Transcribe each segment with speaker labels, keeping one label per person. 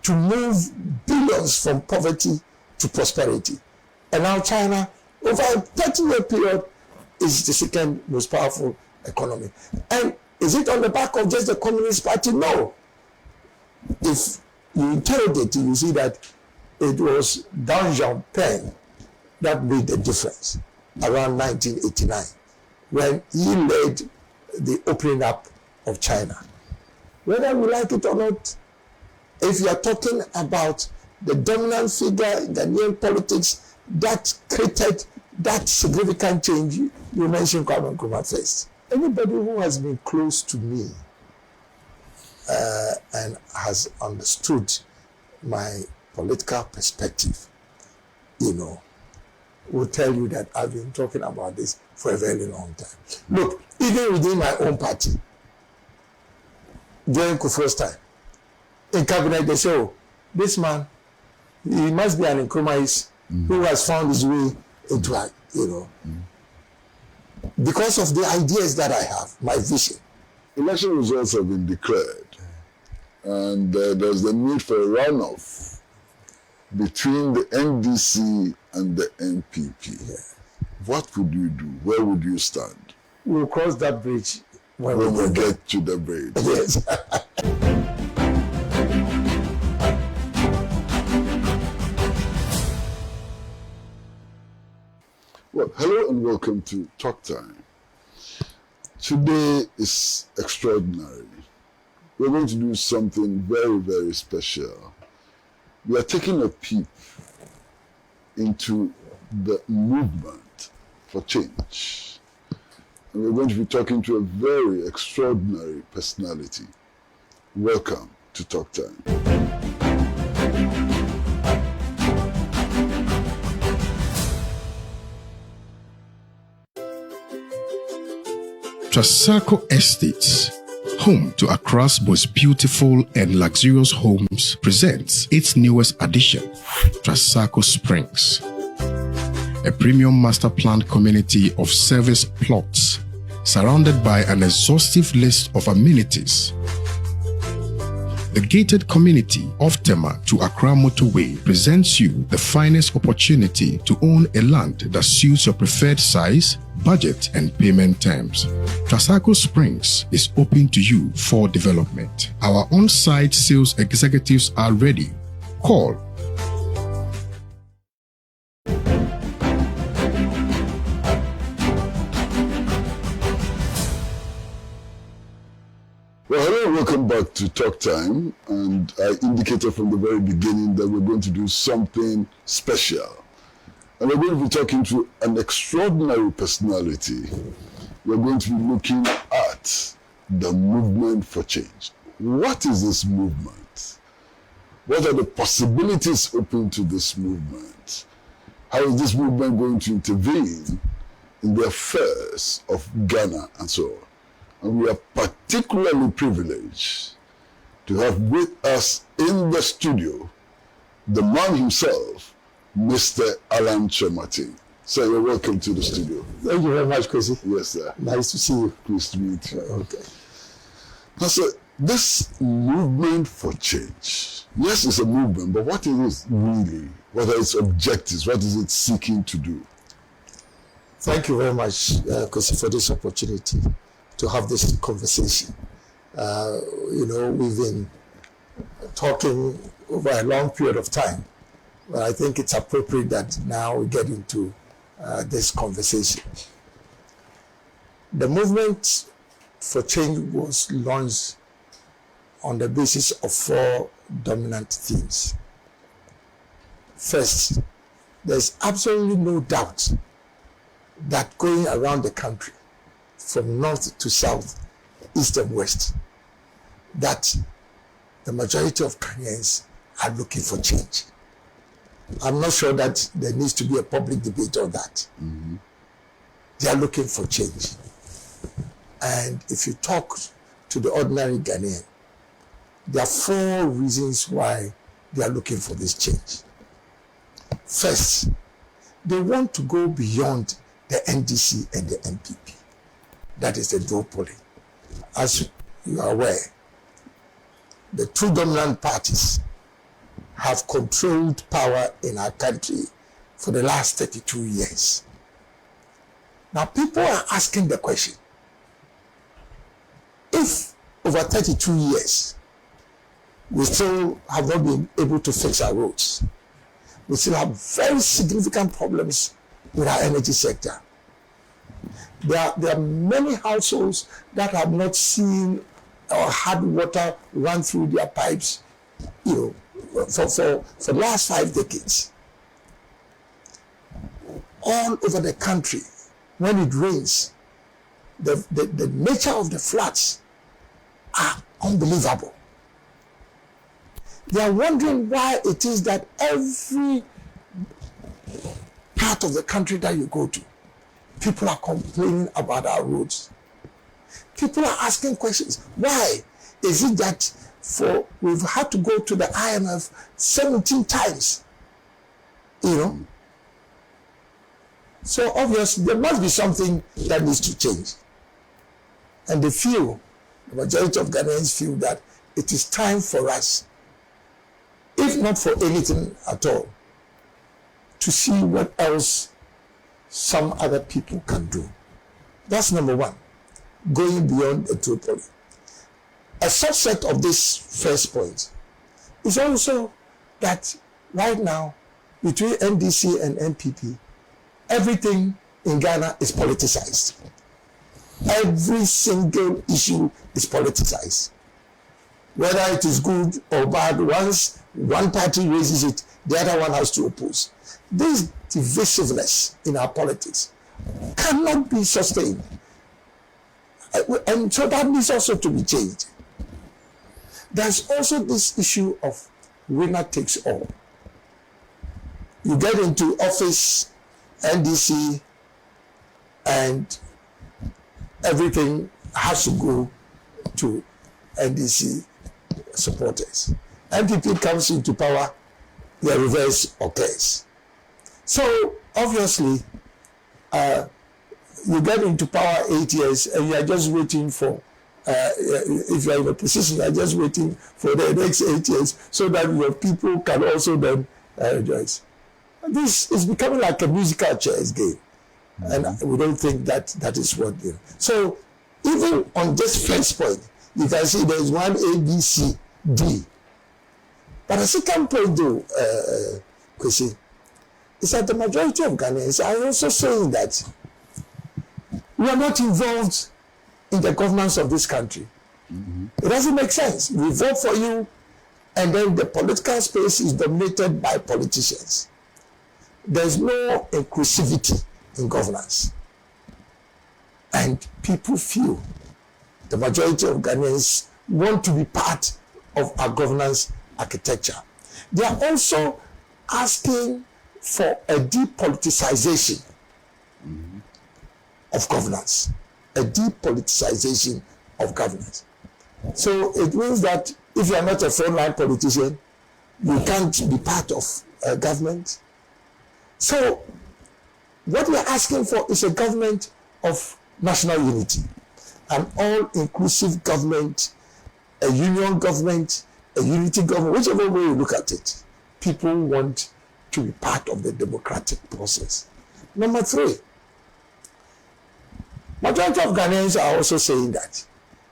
Speaker 1: to move billions from poverty to prosperity. And now China, over a 30-year period, is the second most powerful economy. And is it on the back of just the Communist Party? No. If you interrogate it, you see that it was Deng Xiaoping that made the difference around 1989 when he led the opening up of China. Whether we like it or not, if you are talking about the dominant figure in Ghanaian politics that created that significant change, you mentioned Kwame Nkrumah first. Anybody who has been close to me and has understood my political perspective, will tell you that I've been talking about this for a very long time. Look, even within my own party, during Kufuor's time, in cabinet they say, oh, this man, he must be an Nkrumahist who has found his way into, because of the ideas that I have, my vision.
Speaker 2: Election results have been declared, and there's the need for a runoff between the NDC and the NPP. Yeah. What would you do? Where would you stand?
Speaker 1: We'll cross that bridge when
Speaker 2: we get to the bridge.
Speaker 1: Yes.
Speaker 2: Well, hello and welcome to Talk Time. Today is extraordinary. We're going to do something very, very special. We are taking a peep into the movement for change. And we're going to be talking to a very extraordinary personality. Welcome to Talk Time.
Speaker 3: Trasacco Estates, home to Accra's most beautiful and luxurious homes, presents its newest addition, Trasacco Springs, a premium master planned community of service plots surrounded by an exhaustive list of amenities. The gated community of Tema to Accra Motorway presents you the finest opportunity to own a land that suits your preferred size, budget, and payment terms. Trasacco Springs is open to you for development. Our on-site sales executives are ready. Call
Speaker 2: Welcome back to Talk Time, and I indicated from the very beginning that we're going to do something special. And we're going to be talking to an extraordinary personality. We're going to be looking at the movement for change. What is this movement? What are the possibilities open to this movement? How is this movement going to intervene in the affairs of Ghana and so on? And we are particularly privileged to have with us in the studio the man himself, Mr. Alan Kyerematen. Sir, you're welcome to the studio.
Speaker 1: Thank you very much, Kwesi.
Speaker 2: Yes, sir.
Speaker 1: Nice to see you.
Speaker 2: Pleased to meet you.
Speaker 1: Okay.
Speaker 2: Now, sir, this movement for change, yes, it's a movement, but what is it really? What are its objectives? What is it seeking to do?
Speaker 1: Thank you very much, Kwesi, for this opportunity to have this conversation. We've been talking over a long period of time, but I think it's appropriate that now we get into this conversation. The movement for change was launched on the basis of 4 dominant themes. First, there's absolutely no doubt that going around the country, from north to south, east and west, that the majority of Ghanaians are looking for change. I'm not sure that there needs to be a public debate on that. Mm-hmm. They are looking for change. And if you talk to the ordinary Ghanaian, there are 4 reasons why they are looking for this change. First, they want to go beyond the NDC and the NPP. That is the duopoly. As you are aware, the 2 dominant parties have controlled power in our country for the last 32 years. Now people are asking the question, if over 32 years we still have not been able to fix our roads, we still have very significant problems with our energy sector. There are many households that have not seen or had water run through their pipes, for the last 5 decades. All over the country, when it rains, the nature of the floods are unbelievable. They are wondering why it is that every part of the country that you go to, people are complaining about our roads. People are asking questions. Why is it that we've had to go to the IMF 17 times? So obviously there must be something that needs to change. And the majority of Ghanaians feel that it is time for us, if not for anything at all, to see what else some other people can do. That's number one, going beyond the Tripoli. A subset of this first point is also that right now, between NDC and NPP, everything in Ghana is politicized. Every single issue is politicized. Whether it is good or bad, once one party raises it, the other one has to oppose. This divisiveness in our politics cannot be sustained. And so that needs also to be changed. There's also this issue of winner takes all. You get into office, NDC, and everything has to go to NDC supporters. NPP comes into power, the reverse occurs. So obviously, you get into power 8 years and you are just waiting for, if you are in a position, you are just waiting for the next 8 years so that your people can also then rejoice. This is becoming like a musical chairs game. And we don't think that is what, So even on this first point, you can see there's one A, B, C, D. But the second point though, Kwesi, is that the majority of Ghanaians are also saying that we are not involved in the governance of this country. It doesn't make sense. We vote for you, and then the political space is dominated by politicians. There's no inclusivity in governance. And people feel, the majority of Ghanaians want to be part of our governance architecture. They are also asking for a depoliticization of governance. A depoliticization of governance. So it means that if you are not a frontline politician, you can't be part of government. So what we are asking for is a government of national unity, an all-inclusive government, a union government, a unity government, whichever way you look at it. People want to be part of the democratic process. Number 3, majority of Ghanaians are also saying that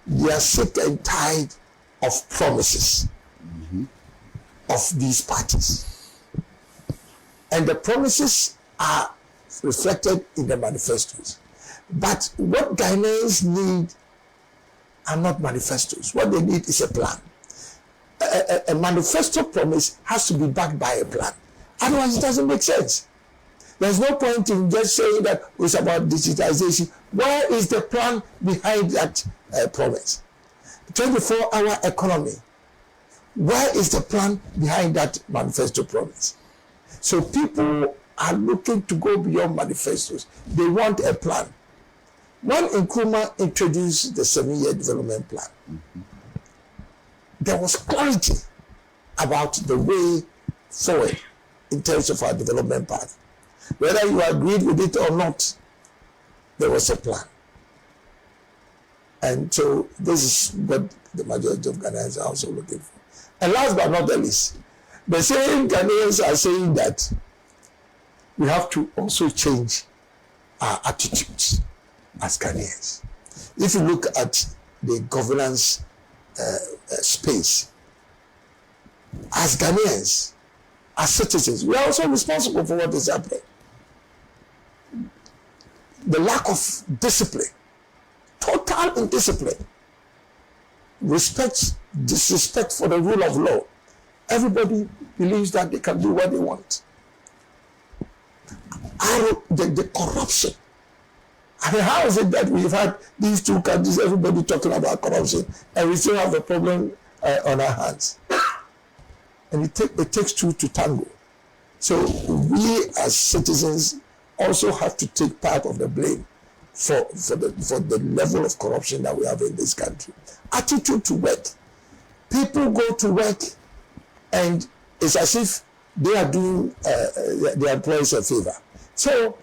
Speaker 1: they are sick and tired of promises of these parties. And the promises are reflected in the manifestos. But what Ghanaians need are not manifestos. What they need is a plan. A manifesto promise has to be backed by a plan. Otherwise, it doesn't make sense. There's no point in just saying that it's about digitization. Where is the plan behind that promise? 24-hour economy. Where is the plan behind that manifesto promise? So people are looking to go beyond manifestos. They want a plan. When Nkrumah introduced the 7-year development plan, there was clarity about the way forward in terms of our development path. Whether you agreed with it or not, there was a plan. And so this is what the majority of Ghanaians are also looking for. And last but not the least, The same Ghanaians are saying that we have to also change our attitudes as Ghanaians. If you look at the governance space, as Ghanaians, as citizens, we are also responsible for what is happening. The lack of discipline, total indiscipline, disrespect for the rule of law. Everybody believes that they can do what they want. The corruption. I mean, how is it that we've had these two countries, everybody talking about corruption, and we still have a problem on our hands? And it takes two to tango. So we as citizens also have to take part of the blame for the level of corruption that we have in this country. Attitude to work. People go to work and it's as if they are doing their employees a favor. So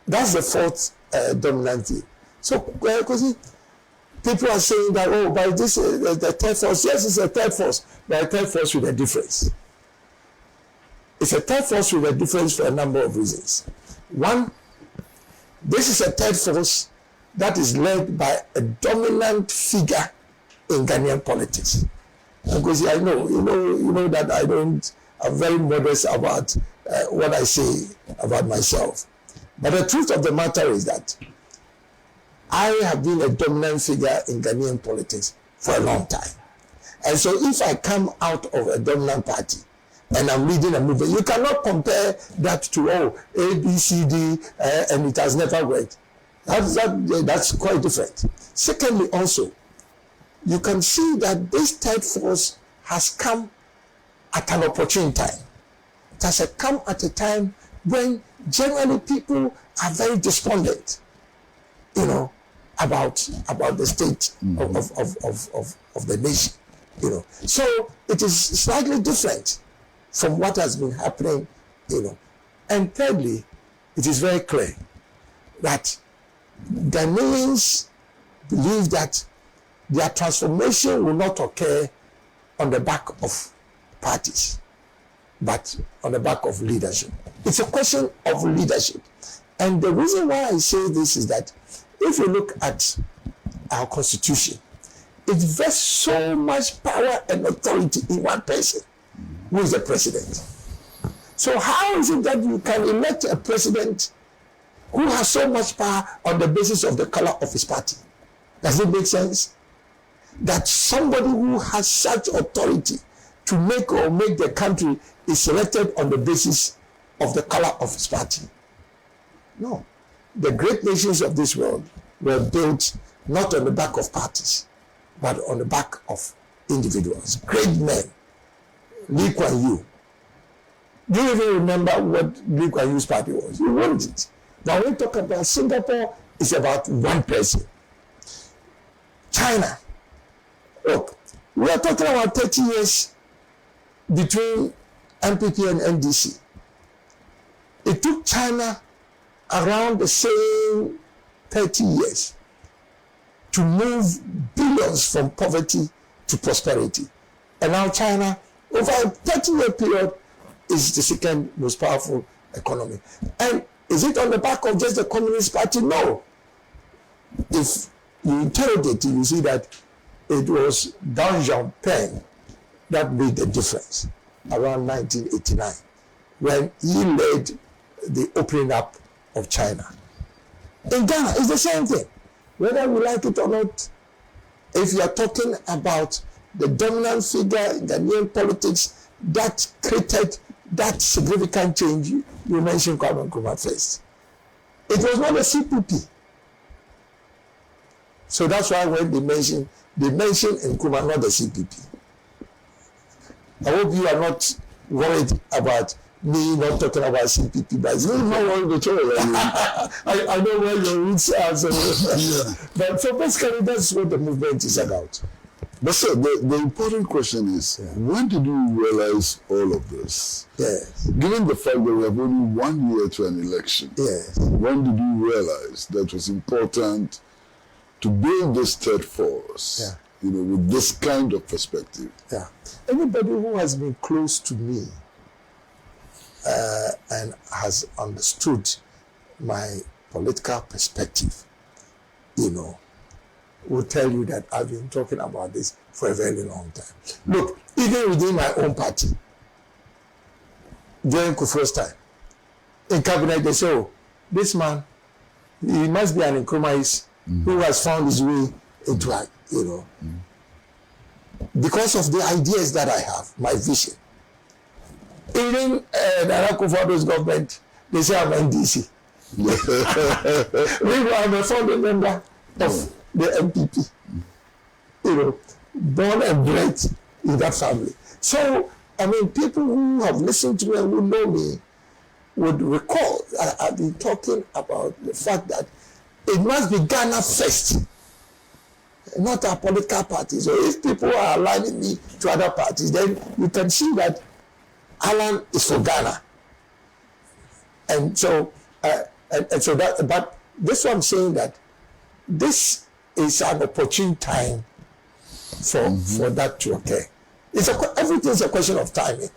Speaker 1: that's the fourth dominant thing. So people are saying that, oh, by this, the third force, yes, it's a third force, but a third force with a difference. It's a third force with a difference for a number of reasons. One, this is a third force that is led by a dominant figure in Ghanaian politics. Because I know, you know that I'm very modest about what I say about myself. But the truth of the matter is that I have been a dominant figure in Ghanaian politics for a long time. And so if I come out of a dominant party and I'm leading a movement, you cannot compare that to, A, B, C, D, and it has never worked. That's quite different. Secondly, also, you can see that this third force has come at an opportune time. It has come at a time when generally people are very despondent, about the state of the nation, So it is slightly different from what has been happening, And thirdly, it is very clear that Ghanaians believe that their transformation will not occur on the back of parties, but on the back of leadership. It's a question of leadership. And the reason why I say this is that if you look at our constitution, it vests so much power and authority in one person, who is the president. So how is it that you can elect a president who has so much power on the basis of the color of his party? Does it make sense? That somebody who has such authority to make or make the country is selected on the basis of the color of his party? No. The great nations of this world were built not on the back of parties, but on the back of individuals. Great men. Lee Kuan Yew. Do you even remember what Lee Kuan Yew's party was? You want it. Now when we talk about Singapore, it's about one person. China. Look, we are talking about 30 years between NPP and NDC. It took China around the same 30 years to move billions from poverty to prosperity. And now China, over a 30-year period, is the second most powerful economy. And is it on the back of just the Communist Party? No. If you interrogate it, you see that it was Deng Xiaoping that made the difference around 1989 when he led the opening up of China. In Ghana, it's the same thing. Whether we like it or not, if you are talking about the dominant figure in Ghanaian politics that created that significant change, you mentioned Kwame Nkrumah first. It was not the CPP. So that's why when they mention Nkrumah, not the CPP. I hope you are not worried about me not talking about CPP, but it's really not worried at all. I know where your roots are. But so basically, that's what the movement is about.
Speaker 2: But sir, the important question is, when did you realize all of this?
Speaker 1: Yes.
Speaker 2: Given the fact that we have only 1 year to an election,
Speaker 1: Yes.
Speaker 2: when did you realize that it was important to build this third force with this kind of perspective.
Speaker 1: Yeah. Anybody who has been close to me and has understood my political perspective, will tell you that I've been talking about this for a very long time. Look, even within my own party, during Kufuor's time, in cabinet, they say, oh, this man, he must be an Nkrumahist who has found his way into, because of the ideas that I have, my vision. Even Nana Akufo-Addo's government, they say I'm NDC. I'm a founding member of the MPP. Born and bred in that family. So, people who have listened to me and who know me would recall I've been talking about the fact that it must be Ghana first, not our political parties. So if people are aligning me to other parties, then you can see that Alan is for Ghana. And so, but this one I'm saying that this is an opportune time for that to occur. Everything is a question of timing.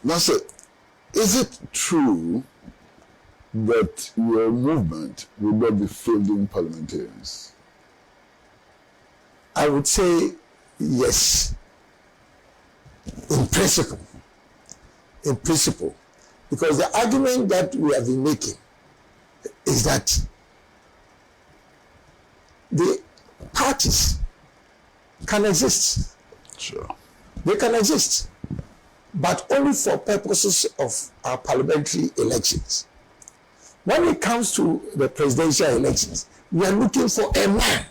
Speaker 2: Nasser, is it true that your movement will not be fielding parliamentarians?
Speaker 1: I would say yes. In principle. Because the argument that we have been making is that the parties can exist.
Speaker 2: Sure.
Speaker 1: They can exist, but only for purposes of our parliamentary elections. When it comes to the presidential elections, we are looking for a man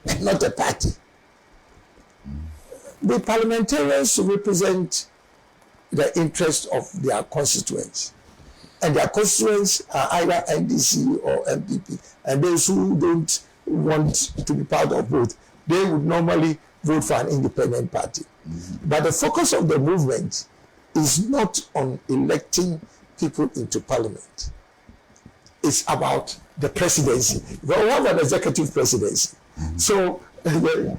Speaker 1: and not a party. The parliamentarians represent the interest of their constituents. And their constituents are either NDC or MPP. And those who don't want to be part of both, they would normally vote for an independent party. But the focus of the movement is not on electing people into parliament. It's about the presidency. We have an executive presidency. So the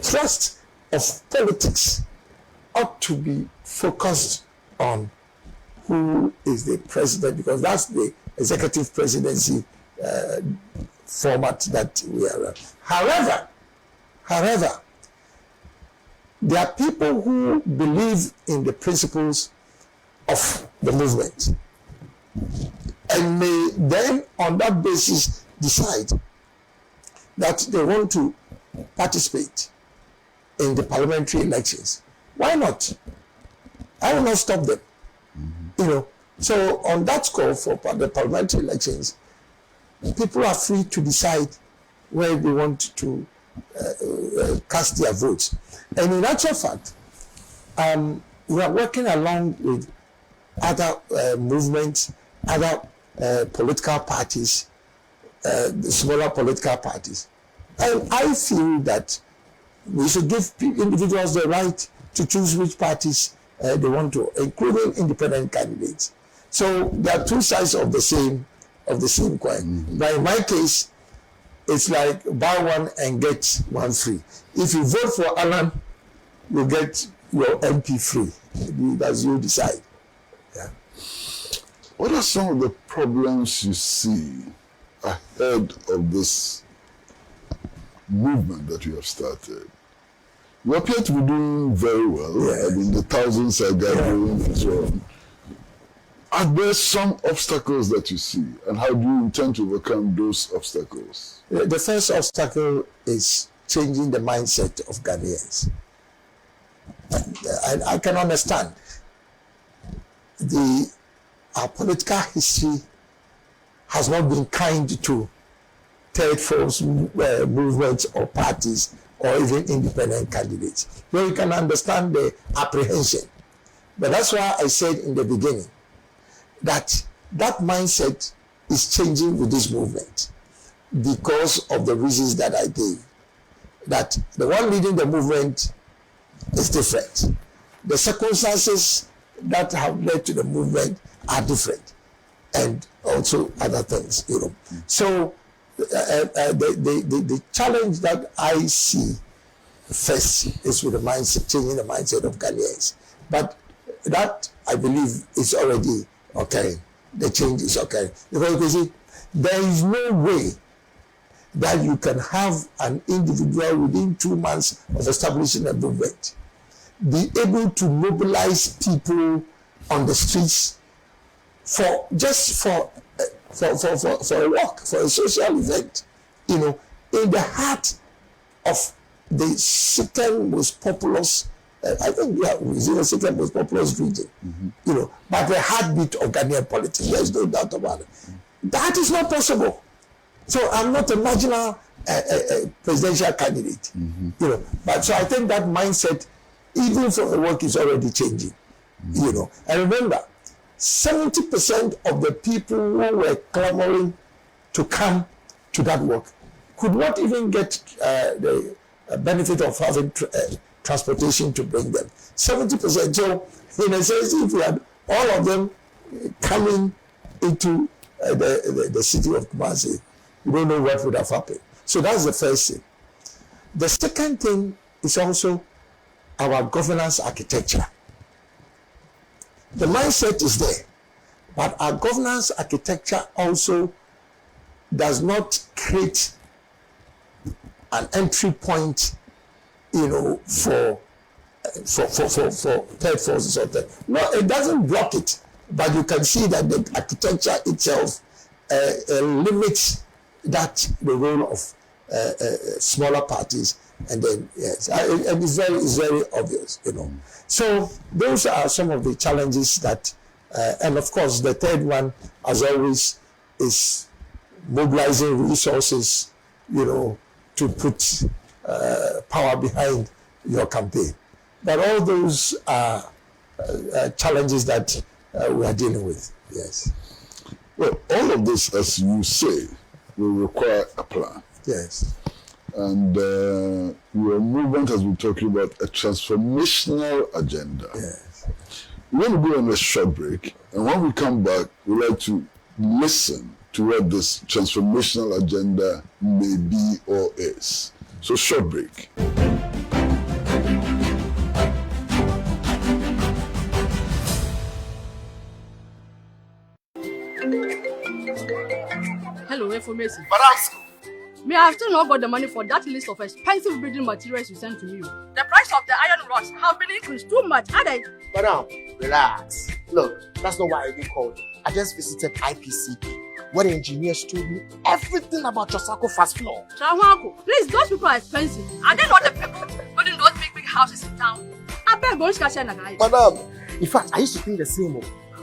Speaker 1: thrust of politics ought to be focused on who is the president, because that's the executive presidency format that we are in. However, there are people who believe in the principles of the movement and may then on that basis decide that they want to participate in the parliamentary elections. Why not? I will not stop them. So on that score for the parliamentary elections, people are free to decide where they want to cast their votes. And in actual fact, we are working along with other movements, other political parties, the smaller political parties. And I feel that we should give individuals the right to choose which parties they want to, including independent candidates. So there are two sides of the same coin. But in my case, it's like buy one and get one free. If you vote for Alan, you get your MP free. As you decide. Yeah.
Speaker 2: What are some of the problems you see ahead of this movement that you have started? You appear to be doing very well.
Speaker 1: Yes.
Speaker 2: The thousands are gathering and so on. Are there some obstacles that you see, and how do you intend to overcome those obstacles?
Speaker 1: The first obstacle is changing the mindset of Ghanaians. And I can understand our political history has not been kind to third force movements or parties or even independent candidates. So you can understand the apprehension. But that's why I said in the beginning that mindset is changing with this movement because of the reasons that I gave. That the one leading the movement is different. The circumstances that have led to the movement are different, and also other things, So the challenge that I see first is with the mindset, changing the mindset of Ghanaians. But that, I believe, is already okay. The change is okay. Because you see, there is no way that you can have an individual within 2 months of establishing a movement be able to mobilize people on the streets for a walk, for a social event, in the heart of the second most populous, I think is the second most populous region, but the heartbeat of Ghanaian politics. There is no doubt about it. That is not possible. So I'm not a marginal presidential candidate, But so I think that mindset, even for the work, is already changing, And remember, 70% of the people who were clamoring to come to that work could not even get the benefit of having transportation to bring them. 70%. So, in a sense, if we had all of them coming into the city of Kumasi, we don't know what would have happened. So that's the first thing. The second thing is also our governance architecture. The mindset is there, but our governance architecture also does not create an entry point, for third forces or third. No, it doesn't block it, but you can see that the architecture itself limits the role of smaller parties, and then and it's very obvious, So those are some of the challenges that, and of course the third one, as always, is mobilizing resources, to put power behind your campaign. But all those are challenges that we are dealing with. Yes.
Speaker 2: Well, all of this, as you say, will require a plan.
Speaker 1: Yes.
Speaker 2: And your movement has been talking about a transformational agenda.
Speaker 1: Yes.
Speaker 2: We're going to go on a short break, and when we come back, we'd like to listen to what this transformational agenda may be or is. So, short break.
Speaker 4: Hello, information.
Speaker 5: Madam,
Speaker 4: Me, I have still not got the money for that list of expensive building materials you sent to me. The price of the iron rods have been increased too much, hadn't they?
Speaker 5: Madam, relax. Look, that's not why I even called. I just visited IPCP, where the engineers told me everything about Trasacco Fast Floor.
Speaker 4: Trawanko, please, those people are expensive. Are they not the people building those big houses in town? I beg, go and
Speaker 5: Madam, in fact, I used to think the same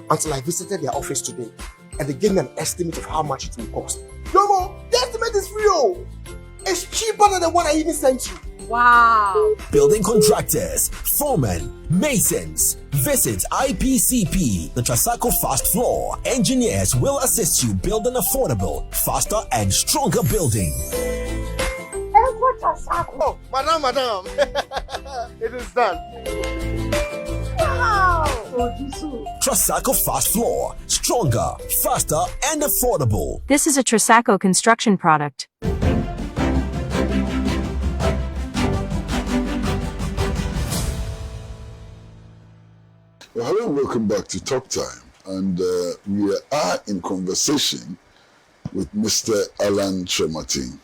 Speaker 5: until I visited their office today, and they gave me an estimate of how much it will cost. No, the estimate is real. It's cheaper than the one I even sent you.
Speaker 4: Wow.
Speaker 6: Building contractors, foremen, masons. Visit IPCP, the Trasacco Fast Floor. Engineers will assist you build an affordable, faster and stronger building.
Speaker 5: Oh, madam. It is done.
Speaker 4: Wow.
Speaker 6: Trasacco Fast Floor. Stronger, faster and affordable.
Speaker 7: This is a Trasacco construction product.
Speaker 2: Well, hello and welcome back to Talk Time. And we are in conversation with Mr. Alan Kyerematen,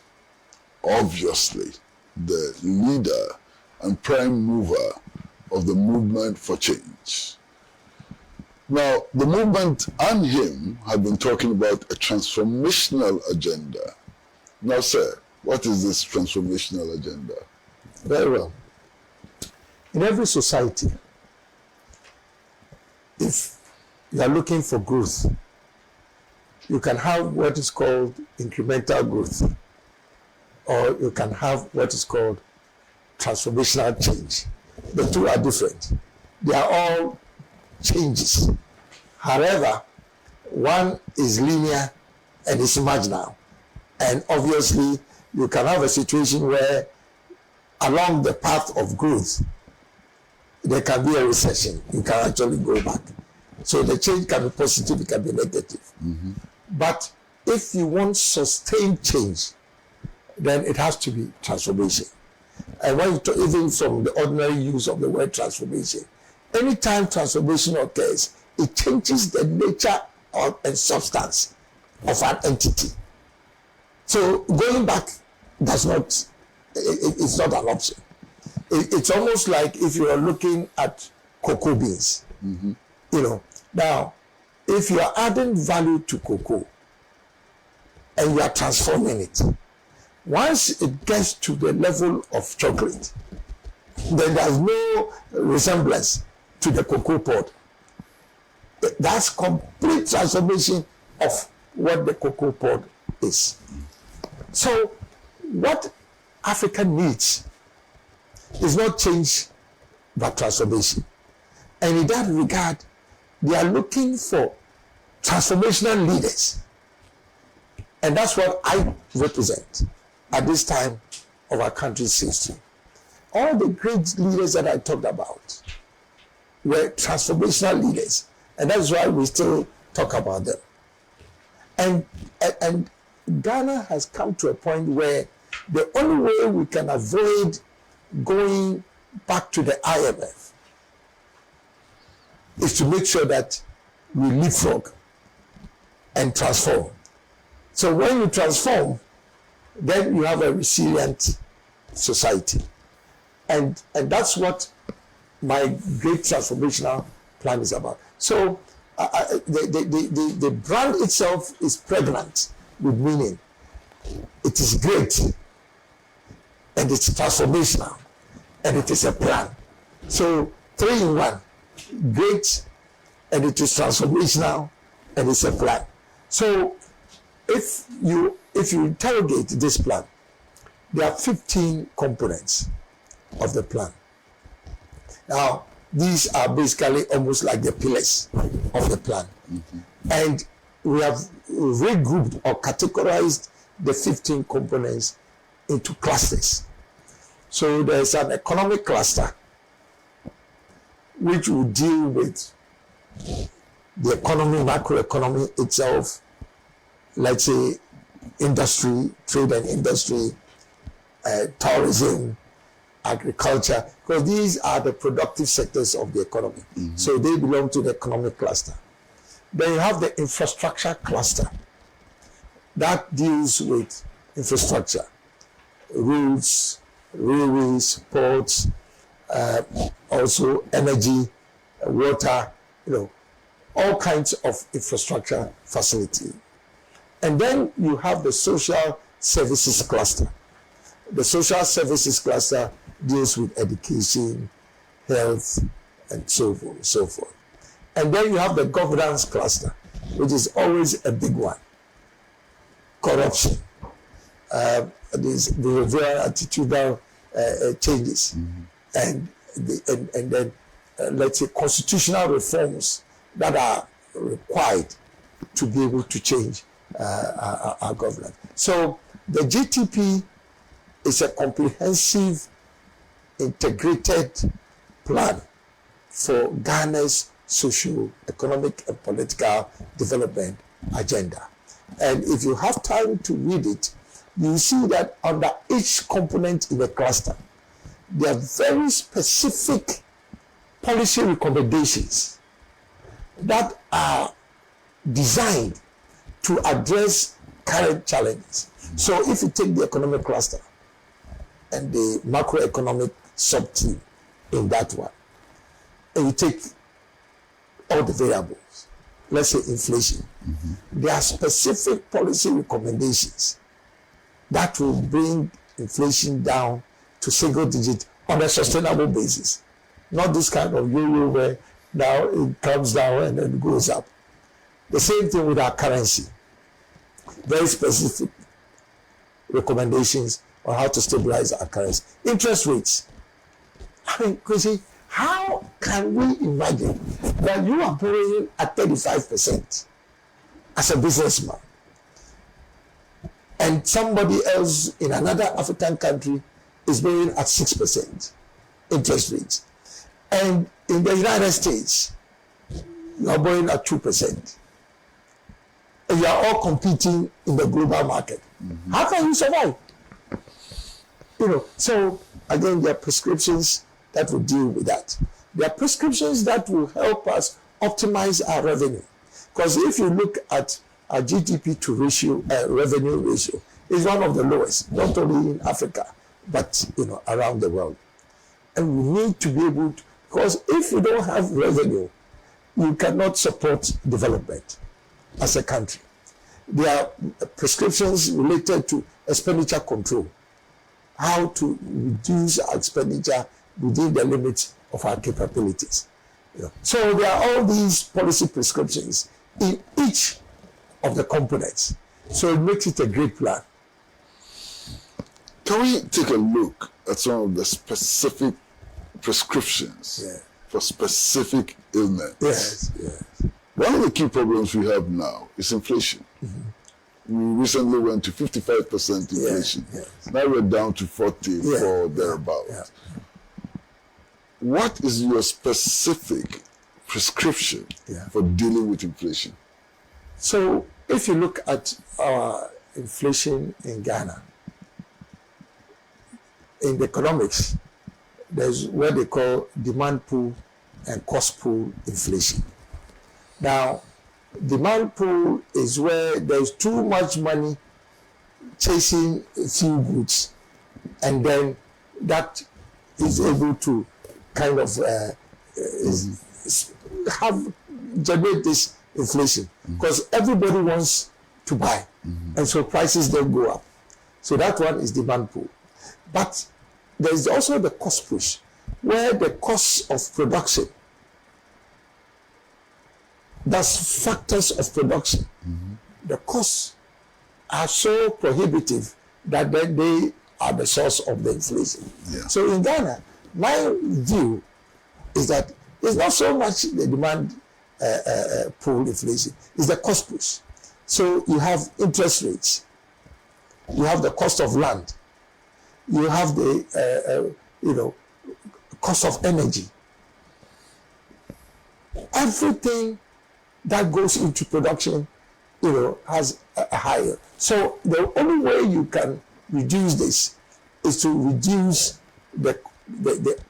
Speaker 2: obviously the leader and prime mover of the movement for change. Now, the movement and him have been talking about a transformational agenda. Now, sir, what is this transformational agenda?
Speaker 1: Very well. In every society, if you are looking for growth, you can have what is called incremental growth, or you can have what is called transformational change. The two are different. They are all changes. However, one is linear and is marginal. And obviously, you can have a situation where along the path of growth, there can be a recession. You can actually go back. So the change can be positive, it can be negative. Mm-hmm. But if you want sustained change, then it has to be transformation. And when you talk, even from the ordinary use of the word transformation, anytime transformation occurs, it changes the nature and substance of an entity. So going back does not, it's not an option. It's almost like if you are looking at cocoa beans. You know, now, if you are adding value to cocoa and you are transforming it, once it gets to the level of chocolate, then there's no resemblance to the cocoa pod. That's complete transformation of what the cocoa pod is. So what Africa needs is not change but transformation. And in that regard, they are looking for transformational leaders. And that's what I represent at this time of our country's history. All the great leaders that I talked about were transformational leaders. And that's why we still talk about them. And Ghana has come to a point where the only way we can avoid going back to the IMF is to make sure that we leapfrog and transform. So when you transform, then you have a resilient society. And that's what my great transformational plan is about. So the brand itself is pregnant with meaning. It is great, and it's transformational, and it is a plan. So 3 in 1, great, and it is transformational, and it's a plan. So if you interrogate this plan, there are 15 components of the plan. Now, these are basically almost like the pillars of the plan. And we have regrouped or categorized the 15 components into clusters. So there's an economic cluster which will deal with the economy, macroeconomy itself, let's say industry, trade and industry, tourism, agriculture, because these are the productive sectors of the economy. So they belong to the economic cluster. Then you have the infrastructure cluster that deals with infrastructure, roads, railways, ports, also energy, water, all kinds of infrastructure facility. And then you have the social services cluster. The social services cluster deals with education, health, and so forth. And then you have the governance cluster, which is always a big one. Corruption, these behavioral attitudinal changes, and then let's say constitutional reforms that are required to be able to change our governance. So the GTP is a comprehensive, integrated plan for Ghana's socio-economic and political development agenda. And if you have time to read it, you see that under each component in the cluster, there are very specific policy recommendations that are designed to address current challenges. So if you take the economic cluster and the macroeconomic sub-team in that one, and you take all the variables, let's say inflation, there are specific policy recommendations that will bring inflation down to single digit on a sustainable basis. Not this kind of yo-yo where now it comes down and then goes up. The same thing with our currency. Very specific recommendations on how to stabilize our currency. Interest rates. I mean, Chrissy, how can we imagine that you are borrowing at 35% as a businessman and somebody else in another African country is borrowing at 6% interest rates, and in the United States you are borrowing at 2%? and you are all competing in the global market. How can you survive? So again, there are prescriptions that will deal with that. There are prescriptions that will help us optimize our revenue. Because if you look at our GDP to revenue ratio, it's one of the lowest, not only in Africa, but around the world. And we need to be able to, because if you don't have revenue, you cannot support development as a country. There are prescriptions related to expenditure control, how to reduce our expenditure within the limits of our capabilities. So there are all these policy prescriptions in each of the components. So it makes it a great plan.
Speaker 2: Can we take a look at some of the specific prescriptions for specific ailments?
Speaker 1: Yes.
Speaker 2: One of the key problems we have now is inflation. We recently went to 55% inflation. Now we're down to 40 or thereabouts. What is your specific prescription for dealing with inflation?
Speaker 1: So if you look at our inflation in Ghana, in the economics, there's what they call demand pull and cost pull inflation. Now, demand pull is where there's too much money chasing a few goods, and then that is able to kind of generate this inflation, because everybody wants to buy, and so prices then go up. So that one is demand pull. But there is also the cost push, where the cost of production, that's factors of production, the costs are so prohibitive that then they are the source of the inflation. So in Ghana, my view is that it's not so much the demand pull inflation, it's the cost push. So you have interest rates, you have the cost of land, you have the cost of energy. Everything that goes into production, has a higher. So the only way you can reduce this is to reduce the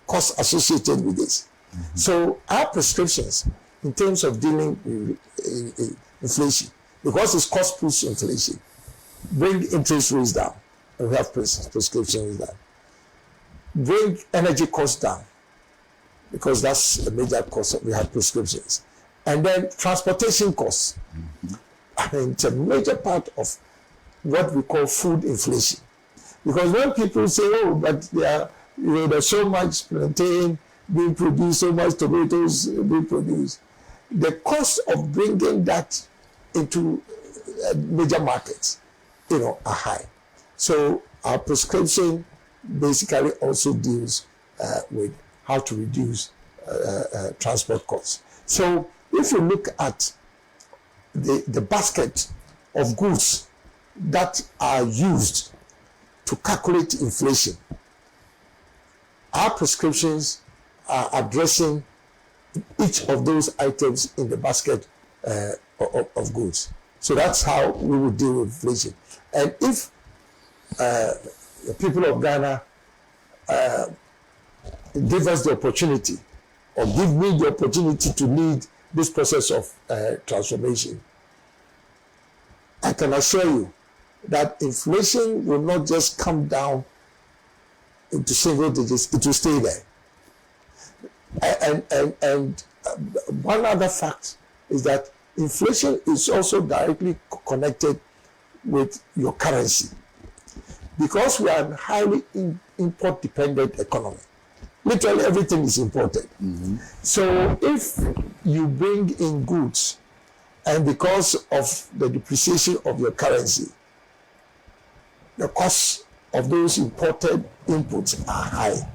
Speaker 1: cost associated with this. So our prescriptions in terms of dealing with inflation, because it's cost push inflation, bring interest rates down, and we have prescriptions down. Bring energy costs down, because that's a major cost. We have prescriptions. And then transportation costs. I mean, it's a major part of what we call food inflation. Because when people say, oh, but there's so much plantain being produced, so much tomatoes being produced, the cost of bringing that into major markets, are high. So our prescription basically also deals with how to reduce transport costs. So if you look at the basket of goods that are used to calculate inflation, our prescriptions are addressing each of those items in the basket of goods. So that's how we will deal with inflation. And if the people of Ghana give us the opportunity, or give me the opportunity to lead this process of transformation, I can assure you that inflation will not just come down into single digits, it will stay there. And one other fact is that inflation is also directly connected with your currency, because we are a highly import dependent economy. Literally everything is imported. So if you bring in goods, and because of the depreciation of your currency, the cost of those imported inputs are high,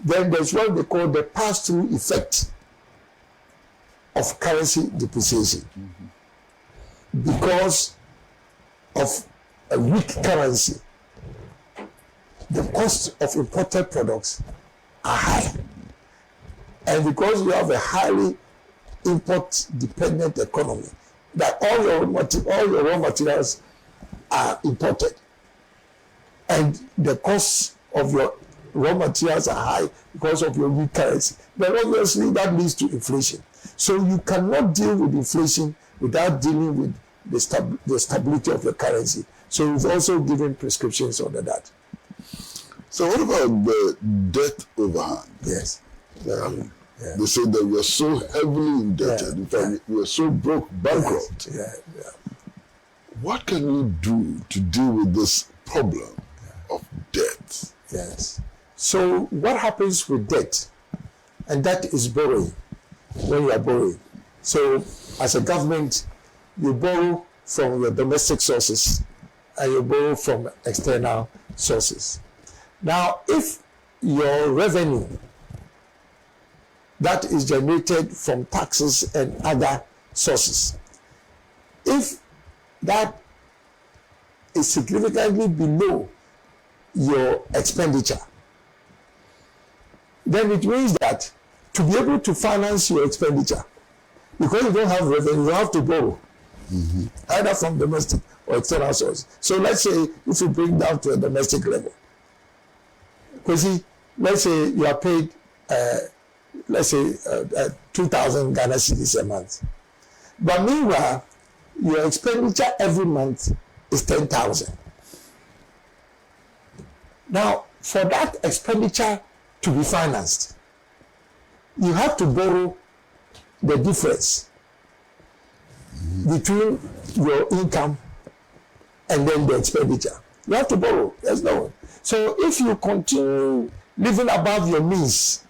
Speaker 1: then there's what they call the pass-through effect of currency depreciation. Because of a weak currency, the cost of imported products are high. And because we have a highly import-dependent economy, that all your raw materials are imported, and the costs of your raw materials are high because of your weak currency, then obviously that leads to inflation. So you cannot deal with inflation without dealing with the stability of the currency. So we've also given prescriptions under that.
Speaker 2: So what about the debt overhang?
Speaker 1: Yes.
Speaker 2: They say that we are so heavily indebted. In fact, we are so broke, bankrupt.
Speaker 1: Yeah.
Speaker 2: What can we do to deal with this problem of debt?
Speaker 1: Yes. So what happens with debt? And that is borrowing, when you are borrowing. So as a government, you borrow from your domestic sources and you borrow from external sources. Now, if your revenue that is generated from taxes and other sources, if that is significantly below your expenditure, then it means that to be able to finance your expenditure, because you don't have revenue, you have to borrow, either from domestic or external sources. So let's say if you bring down to a domestic level, because let's say you are paid, let's say 2,000 Ghana cedis a month, but meanwhile your expenditure every month is 10,000. Now, for that expenditure to be financed, you have to borrow the difference between your income and then the expenditure. You have to borrow. There's no one. So if you continue living above your means,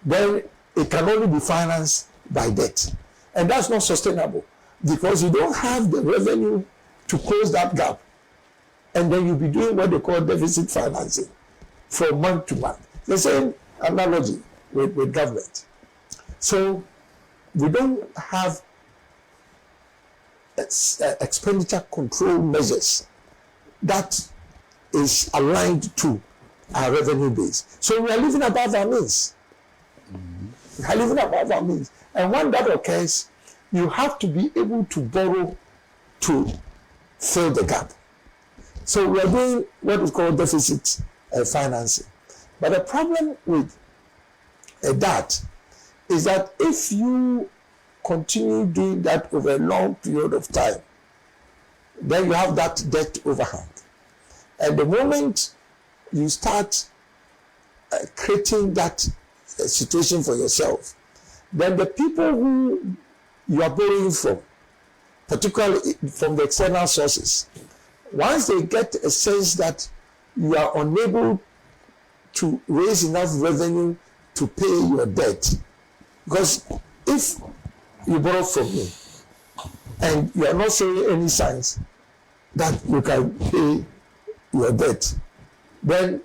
Speaker 1: then it can only be financed by debt. And that's not sustainable because you don't have the revenue to close that gap. And then you'll be doing what they call deficit financing from month to month. The same analogy with government. So we don't have expenditure control measures that is aligned to our revenue base. So we are living above our means. We are living above our means. And when that occurs, you have to be able to borrow to fill the gap. So we are doing what is called deficit financing. But the problem with that is that if you continue doing that over a long period of time, then you have that debt overhang. And the moment you start creating that situation for yourself, then the people who you are borrowing from, particularly from the external sources, once they get a sense that you are unable to raise enough revenue to pay your debt, because if you borrow from me and you are not showing any signs that you can pay your debt, then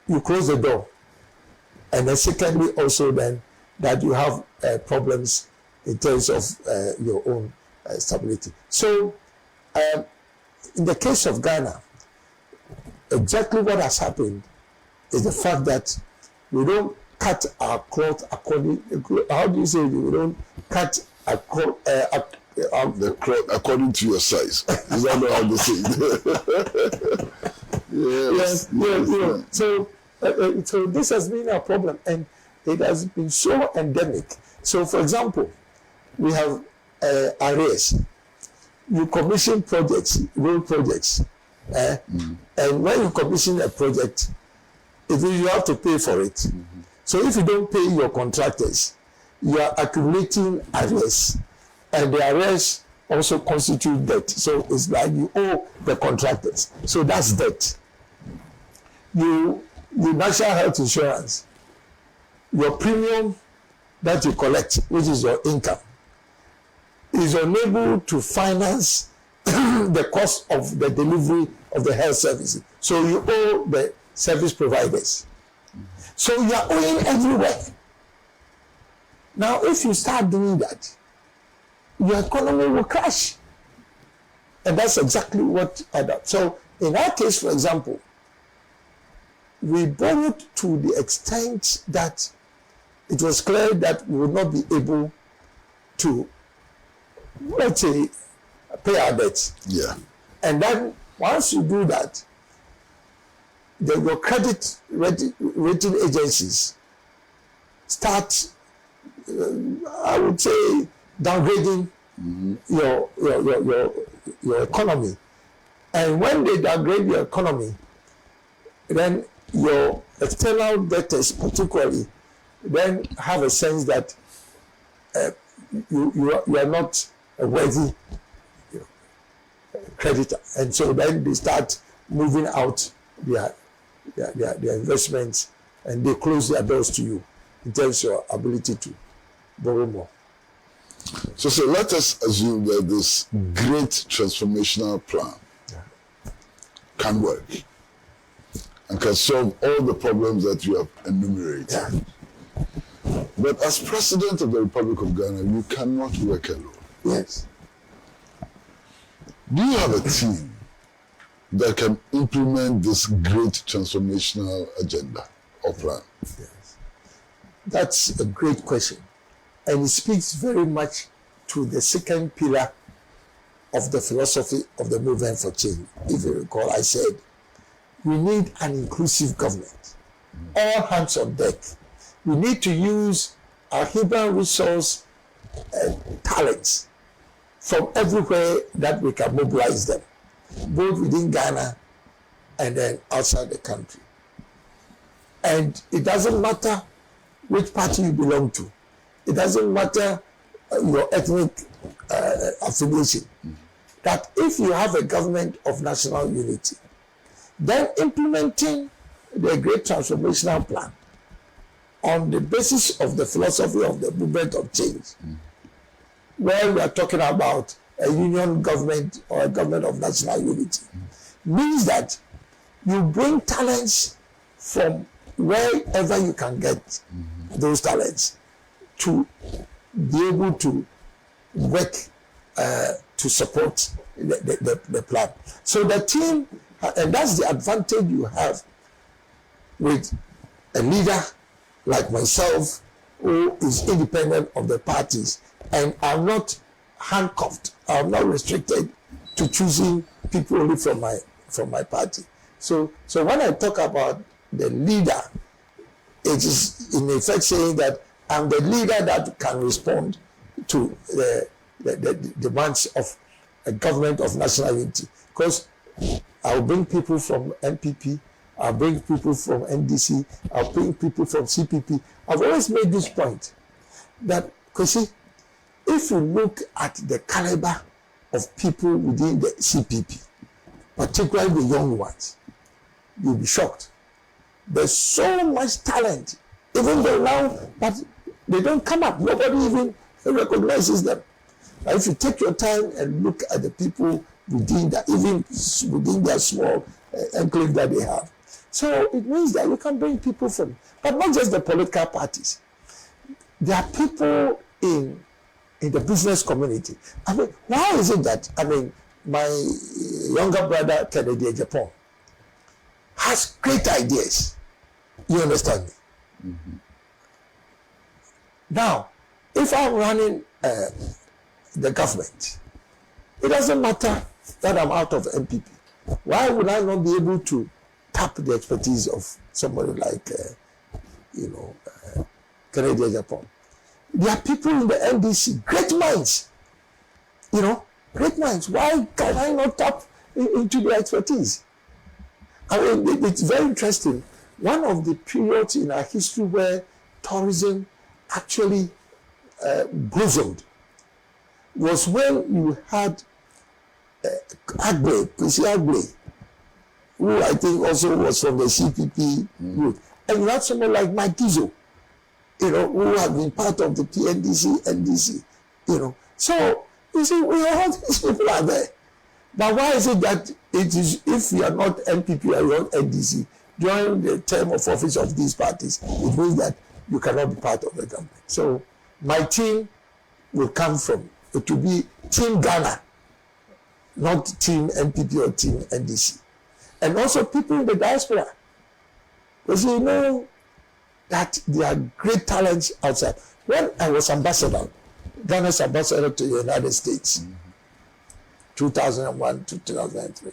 Speaker 1: you close the door. And then secondly also then that you have problems in terms of your own stability. So in the case of Ghana, exactly what has happened is the fact that we don't cut our cloth according, how do you say it? We don't cut our cloth,
Speaker 2: the cloth according to your size. Is that not how they say it?
Speaker 1: Yes. So this has been a problem, and it has been so endemic. So, for example, we have arrears. You commission projects, road projects, and when you commission a project, you have to pay for it. So if you don't pay your contractors, you are accumulating arrears, and the arrears also constitute debt. So it's like you owe the contractors. So that's debt. You national health insurance, your premium that you collect, which is your income, is unable to finance the cost of the delivery of the health services. So you owe the service providers. So you are owing everywhere. Now, if you start doing that, your economy will crash. And that's exactly what I did. So in our case, for example, we borrowed to the extent that it was clear that we would not be able to let's say, pay our debts.
Speaker 2: Yeah.
Speaker 1: And then once you do that, then your credit rating agencies start, I would say, downgrading your economy. And when they downgrade your economy, then your external debtors particularly then have a sense that you are not a worthy creditor, and so then they start moving out their investments, and they close their doors to you in terms of your ability to borrow more.
Speaker 2: So let us assume that this great transformational plan can work and can solve all the problems that you have enumerated.
Speaker 1: Yeah.
Speaker 2: But as President of the Republic of Ghana, you cannot work alone.
Speaker 1: Yes.
Speaker 2: Do you have a team that can implement this great transformational agenda or plan?
Speaker 1: Yes. That's a great question. And it speaks very much to the second pillar of the philosophy of the movement for change. If you recall, I said, we need an inclusive government. All hands on deck. We need to use our human resource talents from everywhere that we can mobilize them, both within Ghana and then outside the country. And it doesn't matter which party you belong to. It doesn't matter your ethnic affiliation. That if you have a government of national unity, then implementing the great transformational plan on the basis of the philosophy of the movement of change, where we are talking about a union government or a government of national unity, means that you bring talents from wherever you can get those talents to be able to work to support the plan. So the team, and that's the advantage you have with a leader like myself, who is independent of the parties, and I'm not handcuffed, I'm not restricted to choosing people only from my party. So when I talk about the leader, it is in effect saying that I'm the leader that can respond to the demands of a government of national unity. Because I'll bring people from MPP, I'll bring people from NDC, I'll bring people from CPP. I've always made this point that, because see, if you look at the caliber of people within the CPP, particularly the young ones, you'll be shocked. There's so much talent, even though now, but they don't come up. Nobody even recognizes them. Now, if you take your time and look at the people within that, even within their small enclave that they have. So it means that you can bring people from, but not just the political parties. There are people in the business community. I mean, why is it that, my younger brother, Kennedy Japan, has great ideas. You understand me? Mm-hmm. Now, if I'm running the government, it doesn't matter that I'm out of MPP. Why would I not be able to tap the expertise of somebody like, Kennedy Japan? There are people in the NDC, great minds, great minds. Why can I not tap into their expertise? It's very interesting. One of the periods in our history where tourism actually blossomed was when you had Kwesi Agbe, who I think also was from the CPP group, and you had someone like Mike Gizo, who had been part of the PNDC, NDC, So, you see, all these people are there. But why is it that it is, if you are not MPP or you are not NDC, during the term of office of these parties, it means that you cannot be part of the government. So my team will come from, it will be Team Ghana, not Team MPP or Team NDC. And also people in the diaspora. Because you know that there are great talents outside. When I was ambassador, Ghana's ambassador to the United States, 2001 to 2003,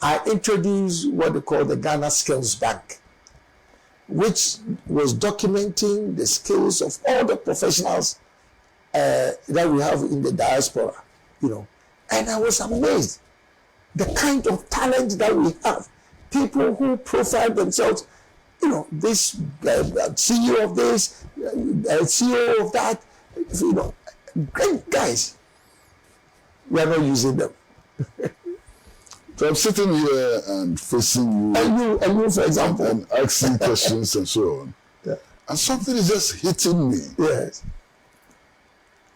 Speaker 1: I introduced what they call the Ghana Skills Bank, which was documenting the skills of all the professionals that we have in the diaspora, And I was amazed the kind of talent that we have. People who profile themselves, this CEO of this, CEO of that, great guys. We are not using them.
Speaker 2: So I'm sitting here and facing you,
Speaker 1: and you, for example,
Speaker 2: and asking questions and so on.
Speaker 1: Yeah.
Speaker 2: And something is just hitting me.
Speaker 1: Yes.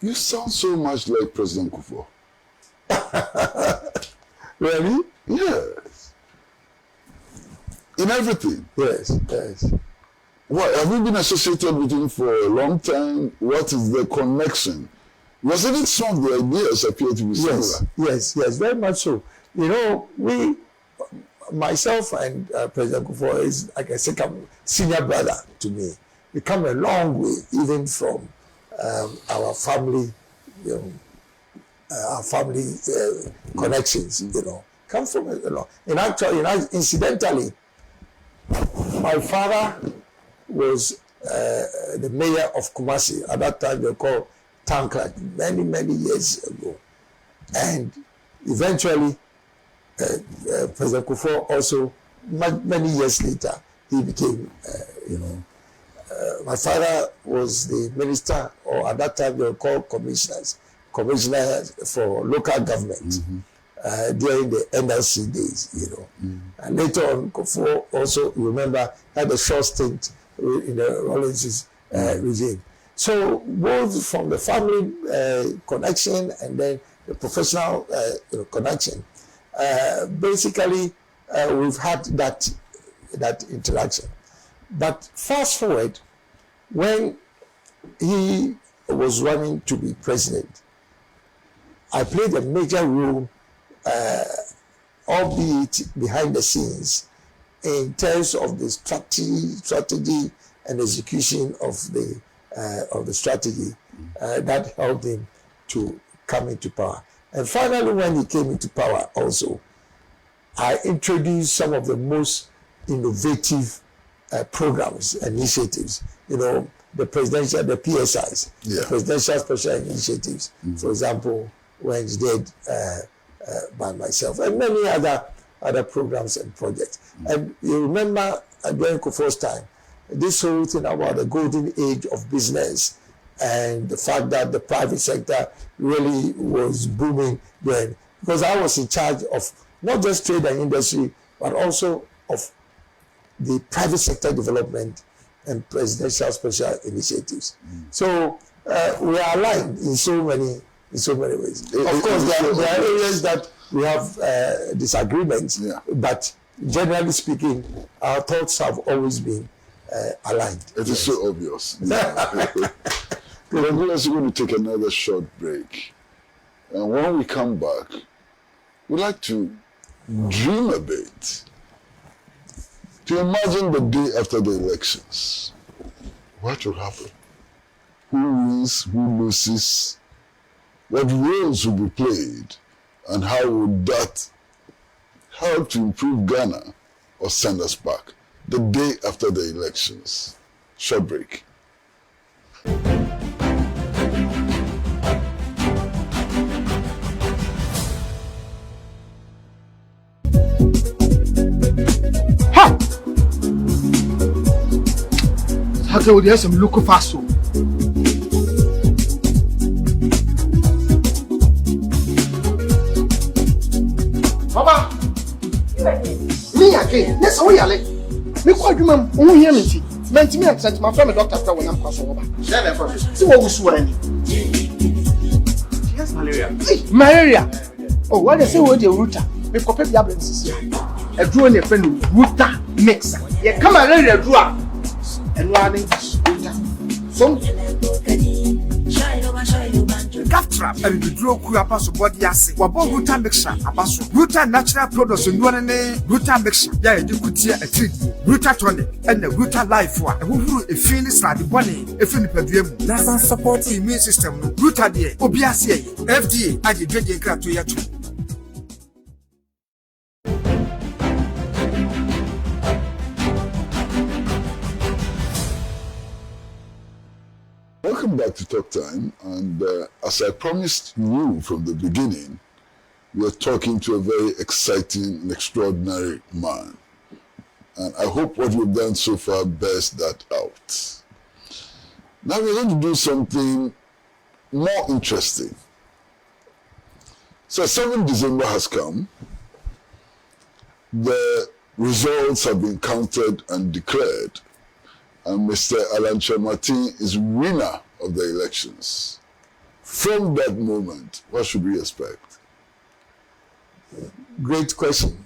Speaker 2: You sound so much like President Kufuor.
Speaker 1: Really?
Speaker 2: Yes. In everything.
Speaker 1: Yes.
Speaker 2: What, have you been associated with him for a long time? What is the connection? Was even some of the ideas appear to be similar?
Speaker 1: Yes, very much so. Myself and President Kufuor is like a second senior brother to me. We come a long way, even from our family, connections. Come from a long. Incidentally, my father was the mayor of Kumasi. At that time, they called Town Clerk, many years ago, and eventually. President Kufuor also, many years later, he became, my father was the minister, or at that time they were called commissioner for local government during the NLC days, And later on, Kufuor also, remember, had a short stint in the Rawlings regime. So both from the family connection and then the professional connection, basically, we've had that interaction. But fast forward, when he was running to be president, I played a major role, albeit behind the scenes, in terms of the strategy and execution of the strategy that helped him to come into power. And finally, when he came into power also, I introduced some of the most innovative programs, initiatives, the PSIs, the Presidential Special Initiatives, for example, Wednesday by myself, and many other programs and projects. And you remember during Kufuor's time, this whole thing about the golden age of business, and the fact that the private sector really was booming then, because I was in charge of not just trade and industry, but also of the private sector development and presidential special initiatives. So we are aligned in so many ways. Of course, there are areas that we have disagreements, but generally speaking, our thoughts have always been aligned.
Speaker 2: It is so obvious. We're also going to take another short break. And when we come back, we'd like to dream a bit. To imagine the day after the elections. What will happen? Who wins, who loses? What roles will be played? And how would that help to improve Ghana or send us back? The day after the elections. Short break.
Speaker 5: Okay, well, there's some local fast food. Papa, me again. Yes, how are you? Me call you, ma'am. Who hear me? Man, me and sent my friend doctor when I'm crossing over. Share that for me. See what we swear. Yes, malaria. Hey, malaria. Oh, what they say? What the router? Me copy the absence. A drone a friend router mix. Yeah, come on, ready draw. And running router. So you got to
Speaker 8: natural abibiduro ku aba so body ase wabo gluta mixture aba so gluta natural products nduane ne gluta mixture ya yedi kutia atiri gluta tonic and gluta life wa ehuru efin slide body efin padua mu that's support immune system no gluta de obi ase yi FDA age dwedwe nkrato ya to.
Speaker 2: Welcome back to Talk Time, and as I promised you from the beginning, we are talking to a very exciting and extraordinary man. And I hope what we've done so far bears that out. Now we're going to do something more interesting. So 7 December has come. The results have been counted and declared. And Mr. Alan Kyerematen is winner of the elections. From that moment, what should we expect?
Speaker 1: Great question.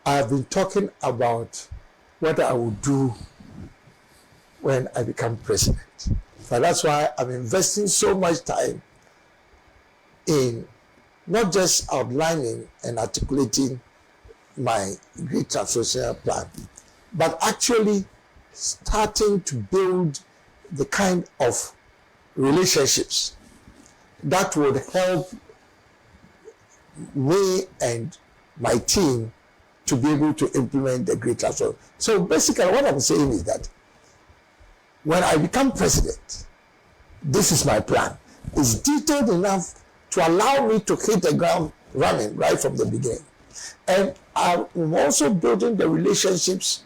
Speaker 1: I have been talking about what I will do when I become president. So that's why I'm investing so much time in not just outlining and articulating my great transformational plan, but actually starting to build the kind of relationships that would help me and my team to be able to implement the great transformation. So basically what I'm saying is that when I become president, this is my plan. It's detailed enough to allow me to hit the ground running right from the beginning. And I'm also building the relationships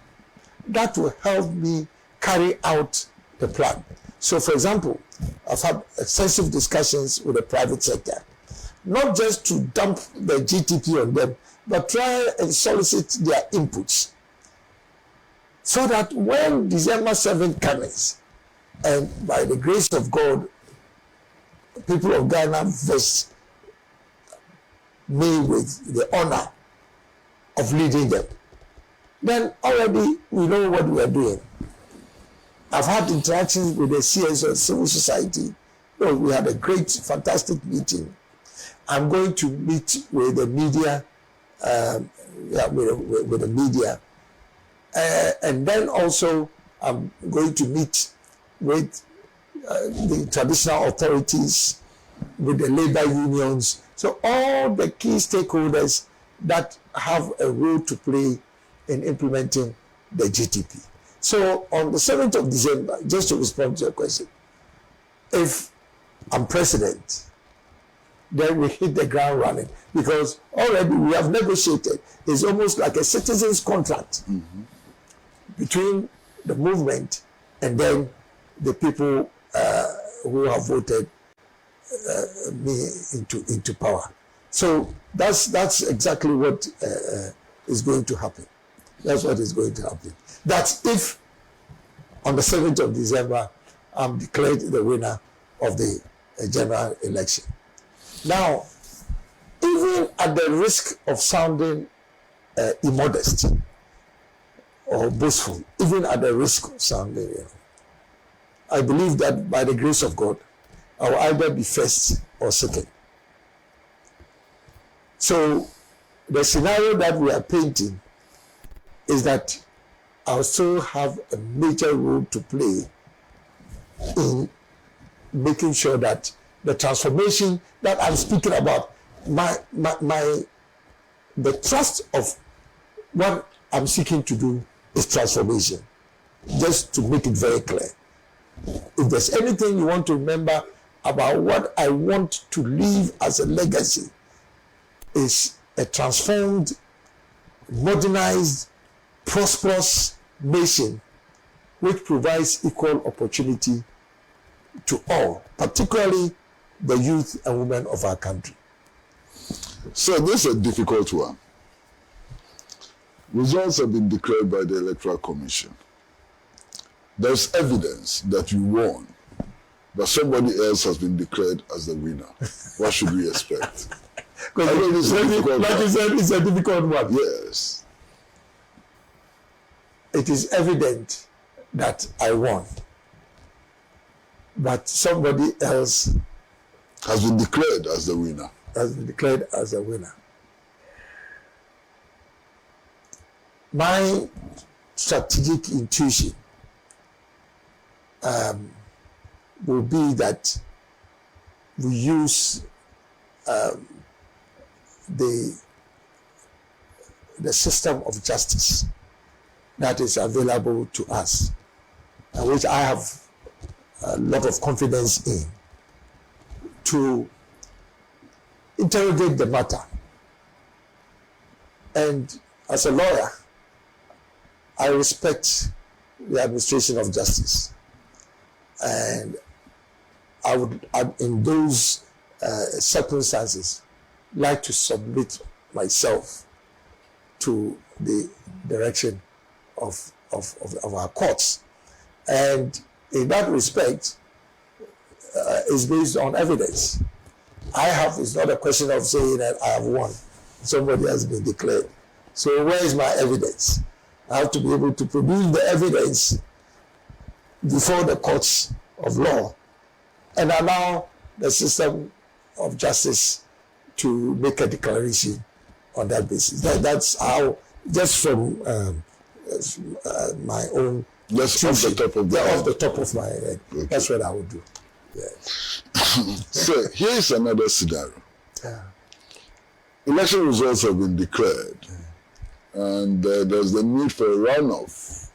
Speaker 1: that will help me carry out the plan. So for example, I've had extensive discussions with the private sector, not just to dump the GTP on them, but try and solicit their inputs so that when December 7th comes, and by the grace of God, people of Ghana vest me with the honor of leading them, then already we know what we are doing. I've had interactions with the CSO, civil society. We had a great, fantastic meeting. I'm going to meet with the media, with the media. And then also I'm going to meet with the traditional authorities, with the labor unions. So all the key stakeholders that have a role to play in implementing the GTP. So on the 7th of December, just to respond to your question, if I'm president, then we hit the ground running, because already we have negotiated. It's almost like a citizen's contract between the movement and then the people who have voted me into power. So that's exactly what is going to happen. That's what is going to happen. That's if on the 7th of December I'm declared the winner of the general election. Now, even at the risk of sounding immodest or boastful, even at the risk of sounding, I believe that by the grace of God, I will either be first or second. So the scenario that we are painting is that I'll still have a major role to play in making sure that the transformation that I'm speaking about, the thrust of what I'm seeking to do is transformation. Just to make it very clear. If there's anything you want to remember about what I want to leave as a legacy, is a transformed, modernized, prosperous nation which provides equal opportunity to all, particularly the youth and women of our country.
Speaker 2: So this is a difficult one. Results have been declared by the Electoral Commission. There's evidence that you won, but somebody else has been declared as the winner. What should we expect?
Speaker 1: Like you said, it's a difficult one.
Speaker 2: Yes.
Speaker 1: It is evident that I won. but somebody else
Speaker 2: has been declared as the winner.
Speaker 1: My strategic intuition will be that we use the system of justice that is available to us, and which I have a lot of confidence in, to interrogate the matter. And as a lawyer, I respect the administration of justice, and I would, in those circumstances, like to submit myself to the direction of our courts. And in that respect, it's based on evidence. It's not a question of saying that I have won, somebody has been declared. So where is my evidence? I have to be able to produce the evidence before the courts of law and allow the system of justice to make a declaration on that basis. That's how, just from my own.
Speaker 2: That's off the top of
Speaker 1: my head. Okay. That's what I would do. Yeah.
Speaker 2: So here's another scenario. Election results have been declared, and there's the need for a runoff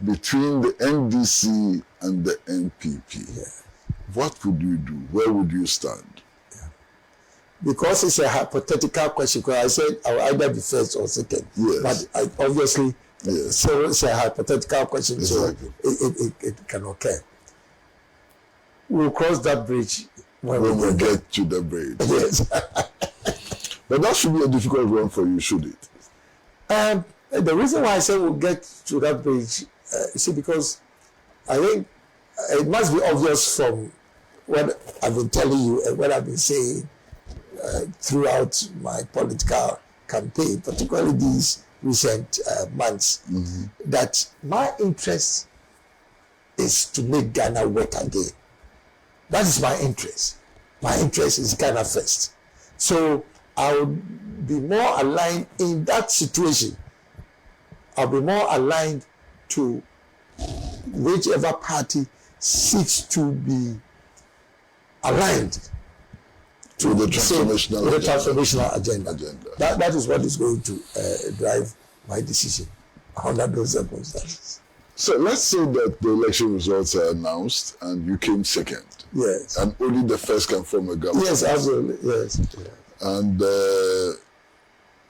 Speaker 2: between the NDC and the NPP.
Speaker 1: Yeah.
Speaker 2: What would you do? Where would you stand?
Speaker 1: Because it's a hypothetical question, because I said I will either be first or second.
Speaker 2: Yes.
Speaker 1: But obviously, so it's a hypothetical question,
Speaker 2: exactly.
Speaker 1: So it can occur. We'll cross that bridge when we
Speaker 2: get to the bridge.
Speaker 1: Yes.
Speaker 2: But that should be a difficult one for you, should it?
Speaker 1: The reason why I say we'll get to that bridge, you see, because I think it must be obvious from what I've been telling you and what I've been saying throughout my political campaign, particularly these recent months, that my interest is to make Ghana work again. That is my interest. My interest is Ghana first. So I would be more aligned in that situation. I'll be more aligned to whichever party seeks to be aligned
Speaker 2: to the transformational
Speaker 1: agenda. That is what is going to drive my decision under those circumstances.
Speaker 2: So let's say that the election results are announced and you came second.
Speaker 1: Yes.
Speaker 2: And only the first can form a government.
Speaker 1: Yes, absolutely. Yes.
Speaker 2: And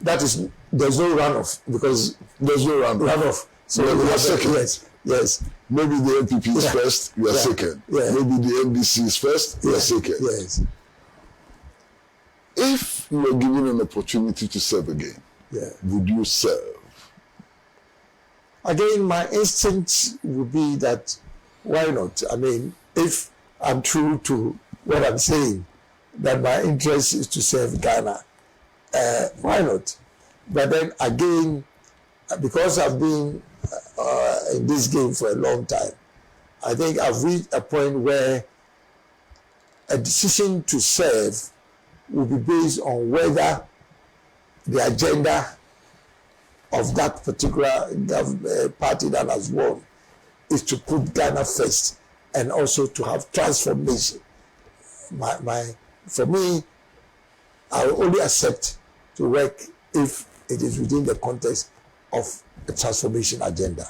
Speaker 1: there's no runoff, because
Speaker 2: there's no runoff.
Speaker 1: So
Speaker 2: you are second.
Speaker 1: Yes.
Speaker 2: Maybe the NPP is first, you are second.
Speaker 1: Yeah.
Speaker 2: Maybe the NDC is first, you are second.
Speaker 1: Yes.
Speaker 2: If you are given an opportunity to serve again, would you serve?
Speaker 1: Again, my instinct would be that, why not? I mean, if I'm true to what I'm saying, that my interest is to serve Ghana, why not? But then again, because I've been in this game for a long time, I think I've reached a point where a decision to serve will be based on whether the agenda of that particular party that has won is to put Ghana first and also to have transformation. For me, I will only accept to work if it is within the context of a transformation agenda.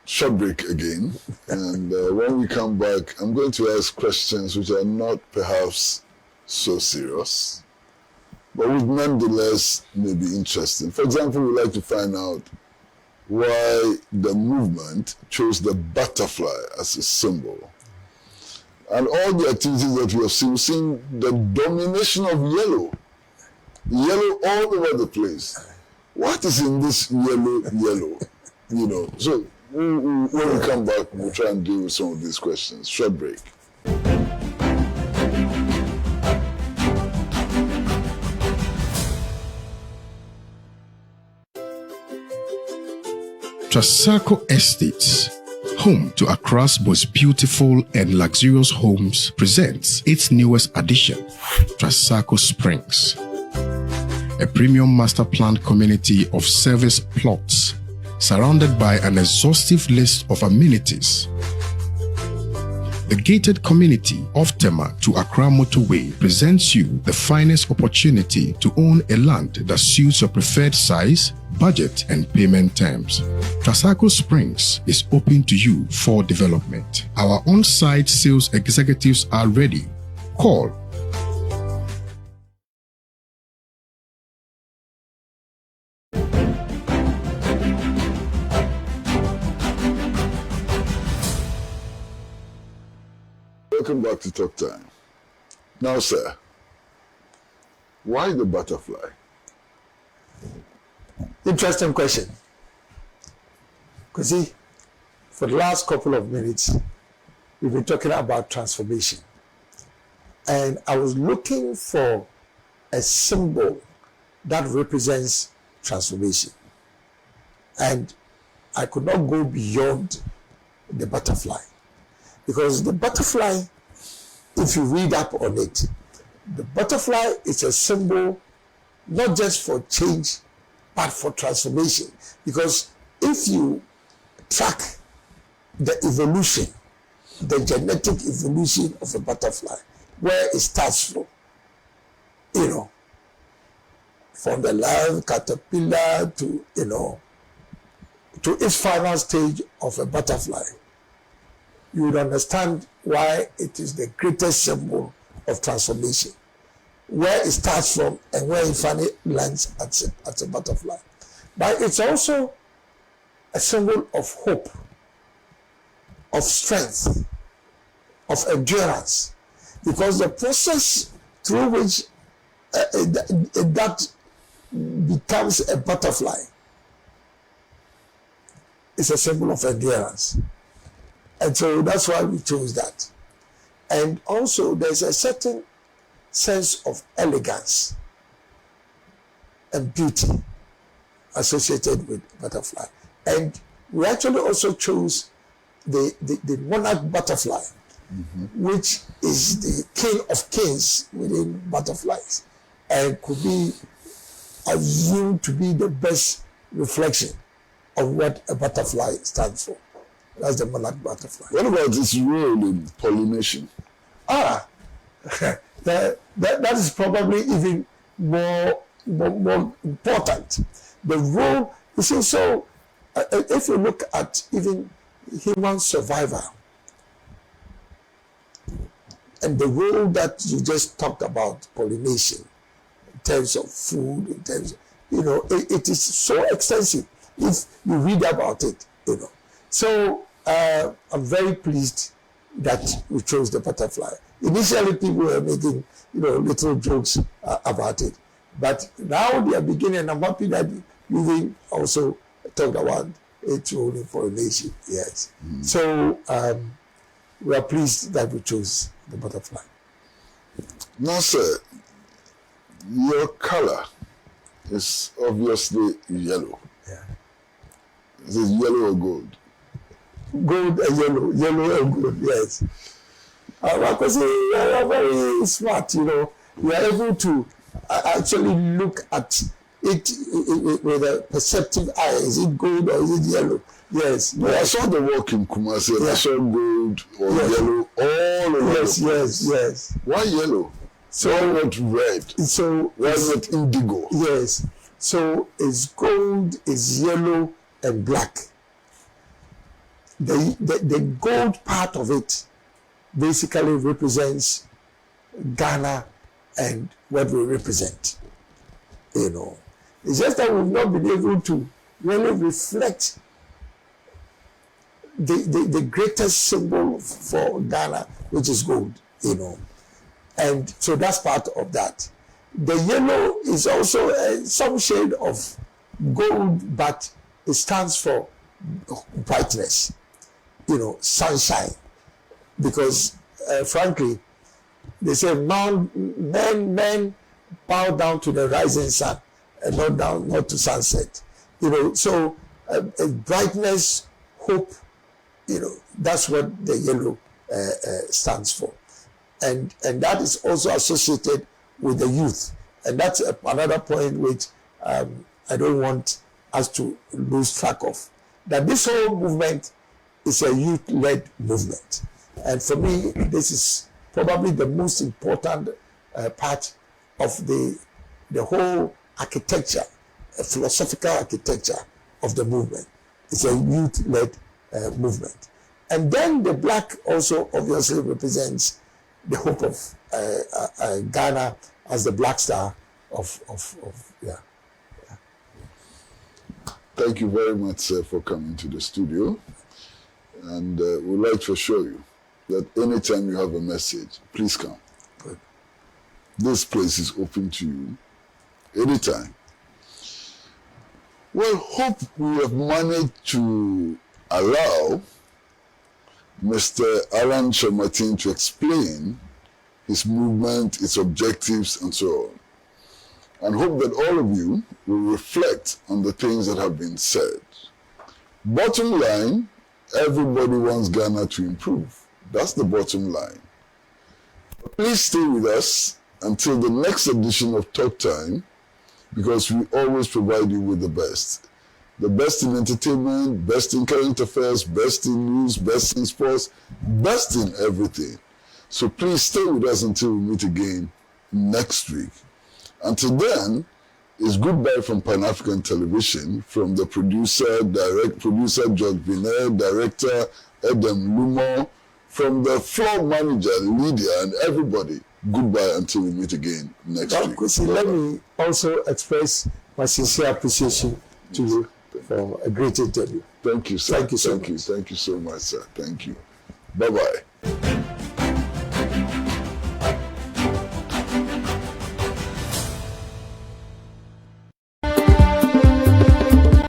Speaker 2: Short break again, and when we come back, I'm going to ask questions which are not perhaps so serious, but would nonetheless may be interesting. For example, we'd like to find out why the movement chose the butterfly as a symbol. And all the activities that we have seen, we've seen the domination of yellow all over the place. What is in this yellow? You know, so when we come back, we'll try and deal with some of these questions. Short break.
Speaker 3: Trasaco Estates, home to Accra's most beautiful and luxurious homes, presents its newest addition, Trasaco Springs, a premium master planned community of service plots surrounded by an exhaustive list of amenities. The gated community of Tema to Accra Motorway presents you the finest opportunity to own a land that suits your preferred size, budget, and payment terms. Trasaco Springs is open to you for development. Our on-site sales executives are ready. Call
Speaker 2: Welcome back to Talk Time. Now, sir, why the butterfly?
Speaker 1: Interesting question. Because see, for the last couple of minutes, we've been talking about transformation. And I was looking for a symbol that represents transformation. And I could not go beyond the butterfly. Because the butterfly, if you read up on it, the butterfly is a symbol not just for change, but for transformation. Because if you track the evolution, the genetic evolution of a butterfly, where it starts from, from the live caterpillar to, to its final stage of a butterfly, you would understand why it is the greatest symbol of transformation. Where it starts from and where it finally lands at a butterfly. But it's also a symbol of hope, of strength, of endurance. Because the process through which that becomes a butterfly is a symbol of endurance. And so that's why we chose that. And also there's a certain sense of elegance and beauty associated with butterfly. And we actually also chose the monarch butterfly, which is the king of kings within butterflies, and could be assumed to be the best reflection of what a butterfly stands for. That's the monarch butterfly.
Speaker 2: What about its role in pollination?
Speaker 1: That is probably even more important. The role, you see, so if you look at even human survival and the role that you just talked about, pollination, in terms of food, in terms of, it is so extensive if you read about it, So I'm very pleased that we chose the butterfly. Initially, people were making, little jokes about it. But now they are beginning, and I'm happy that you also talked about its role in pollination. Yes. So we are pleased that we chose the butterfly.
Speaker 2: Now, sir, your color is obviously yellow.
Speaker 1: Yeah.
Speaker 2: Is it yellow or gold?
Speaker 1: Gold and yellow and gold, yes. Because you are very smart, you are able to actually look at it with a perceptive eye. Is it gold or is it yellow? Yes.
Speaker 2: I saw the work in Kumasi and I saw gold or yellow all over.
Speaker 1: Yes.
Speaker 2: Why yellow? So why not red?
Speaker 1: So
Speaker 2: why not indigo?
Speaker 1: Yes. So it's gold, it's yellow, and black. The gold part of it basically represents Ghana and what we represent. It's just that we've not been able to really reflect the greatest symbol for Ghana, which is gold, And so that's part of that. The yellow is also some shade of gold, but it stands for brightness, sunshine. Because frankly, they say men bow down to the rising sun and not to sunset. So brightness, hope, that's what the yellow stands for. And that is also associated with the youth. And that's another point which I don't want us to lose track of. That this whole movement is a youth-led movement. And for me, this is probably the most important part of the whole architecture, philosophical architecture of the movement. It's a youth-led movement. And then the black also obviously represents the hope of Ghana as the black star of.
Speaker 2: Thank you very much, sir, for coming to the studio. And we'd like to assure you that anytime you have a message, please come.
Speaker 1: Good.
Speaker 2: This place is open to you anytime. Well, hope we have managed to allow Mr. Alan Kyerematen to explain his movement, its objectives, and so on. And hope that all of you will reflect on the things that have been said. Bottom line, everybody wants Ghana to improve. That's the bottom line. Please stay with us until the next edition of Talk Time, because we always provide you with the best. The best in entertainment, best in current affairs, best in news, best in sports, best in everything. So please stay with us until we meet again next week. Until then, it's goodbye from Pan-African Television, from the producer George Binay, director Adam Lumo, from the floor manager Lydia, and everybody. Goodbye until we meet again next week.
Speaker 1: Kwesi, let me also express my sincere appreciation to you for a great interview.
Speaker 2: Thank you, sir.
Speaker 1: Thank you so much.
Speaker 2: Thank you so much, sir. Thank you. Bye-bye.